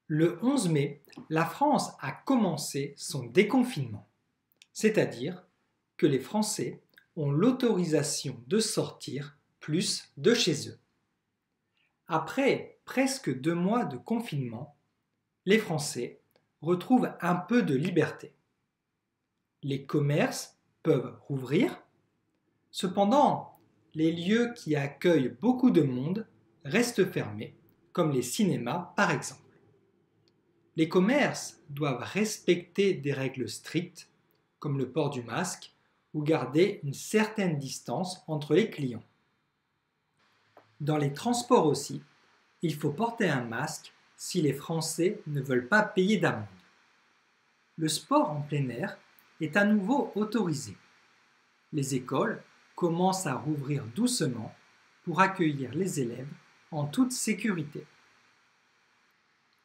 Le 11 mai, la France a commencé son déconfinement, c'est-à-dire que les Français ont l'autorisation de sortir plus de chez eux. Après presque 2 mois de confinement, les Français retrouvent un peu de liberté. Les commerces peuvent rouvrir. Cependant, les lieux qui accueillent beaucoup de monde restent fermés, comme les cinémas par exemple. Les commerces doivent respecter des règles strictes, comme le port du masque, ou garder une certaine distance entre les clients. Dans les transports aussi, il faut porter un masque si les Français ne veulent pas payer d'amende. Le sport en plein air est à nouveau autorisé. Les écoles commencent à rouvrir doucement pour accueillir les élèves en toute sécurité.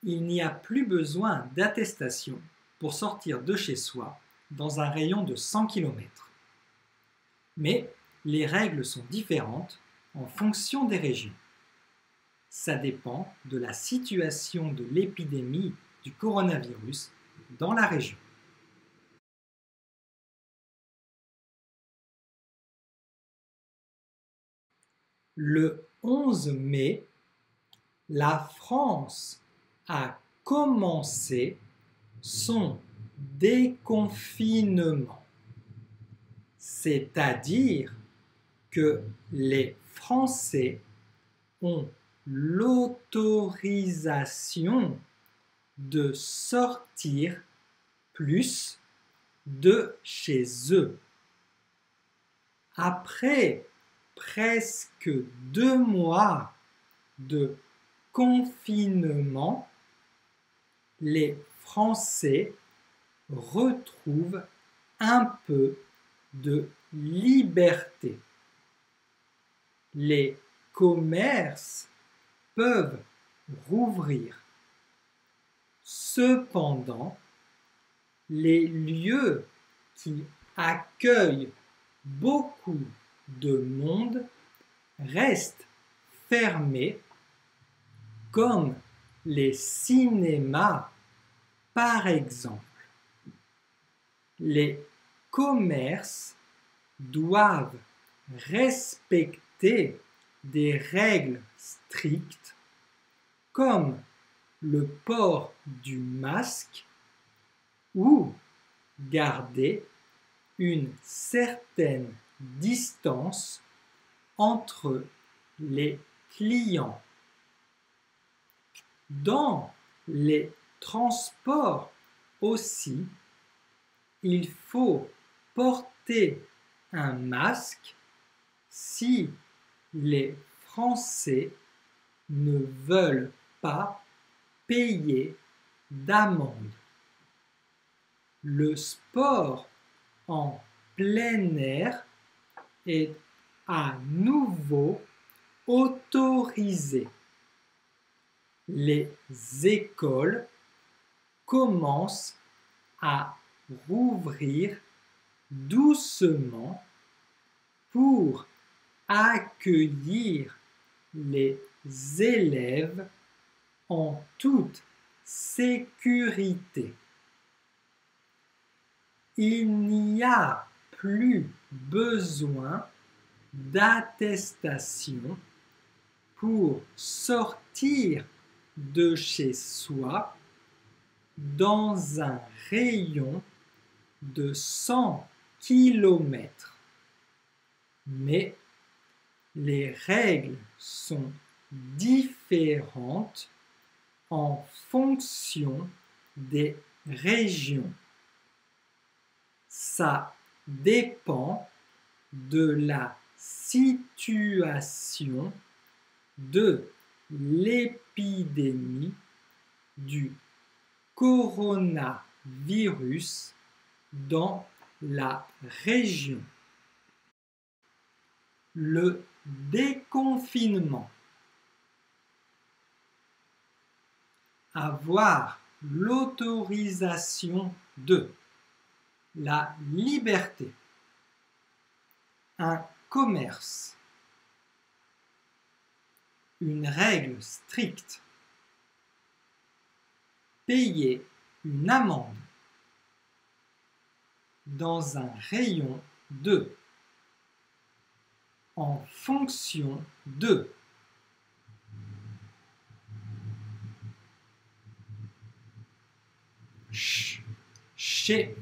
Il n'y a plus besoin d'attestation pour sortir de chez soi dans un rayon de 100 km. Mais les règles sont différentes en fonction des régions. Ça dépend de la situation de l'épidémie du coronavirus dans la région. Le 11 mai, la France a commencé son déconfinement, c'est-à-dire que les Français ont l'autorisation de sortir plus de chez eux. Après presque 2 mois de confinement, les Français retrouvent un peu de liberté. Les commerces peuvent rouvrir. Cependant, les lieux qui accueillent beaucoup de monde restent fermés, comme les cinémas par exemple. Les commerces doivent respecter des règles strictes comme le port du masque ou garder une certaine distance entre les clients. Dans les transports aussi, il faut porter un masque si les Français ne veulent pas payer d'amende. Le sport en plein air est à nouveau autorisé. Les écoles commencent à rouvrir doucement pour accueillir les élèves en toute sécurité. Il n'y a plus besoin d'attestation pour sortir de chez soi dans un rayon de 100 km. Mais les règles sont différentes en fonction des régions. Ça dépend de la situation de l'épidémie du coronavirus dans la région. Le déconfinement. Avoir l'autorisation de la liberté, un commerce, une règle stricte, Payer une amende dans un rayon de, en fonction de. Chez,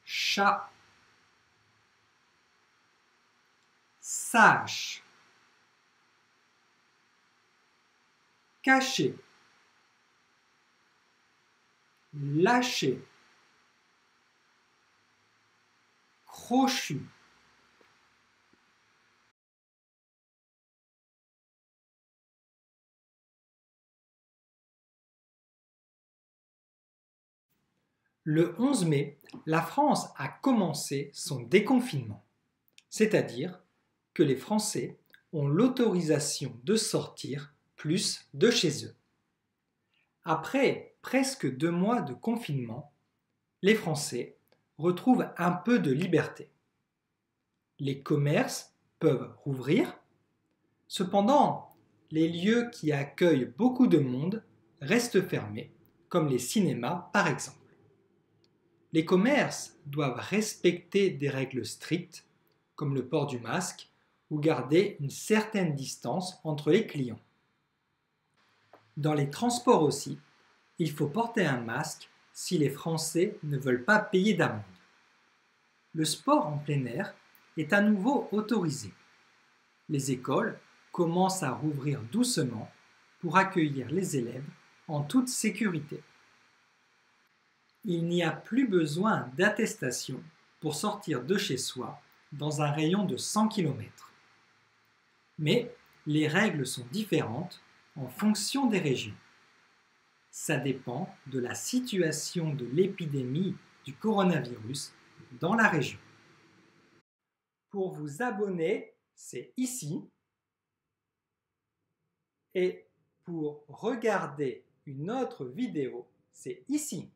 chat, sache, cacher, lâcher, crochu. Le 11 mai, la France a commencé son déconfinement, c'est-à-dire que les Français ont l'autorisation de sortir plus de chez eux. Après presque 2 mois de confinement, les Français retrouvent un peu de liberté. Les commerces peuvent rouvrir. Cependant, les lieux qui accueillent beaucoup de monde restent fermés, comme les cinémas par exemple. Les commerces doivent respecter des règles strictes, comme le port du masque, ou garder une certaine distance entre les clients. Dans les transports aussi, il faut porter un masque si les Français ne veulent pas payer d'amende. Le sport en plein air est à nouveau autorisé. Les écoles commencent à rouvrir doucement pour accueillir les élèves en toute sécurité. Il n'y a plus besoin d'attestation pour sortir de chez soi dans un rayon de 100 km. Mais les règles sont différentes en fonction des régions. Ça dépend de la situation de l'épidémie du coronavirus dans la région. Pour vous abonner, c'est ici. Et pour regarder une autre vidéo, c'est ici.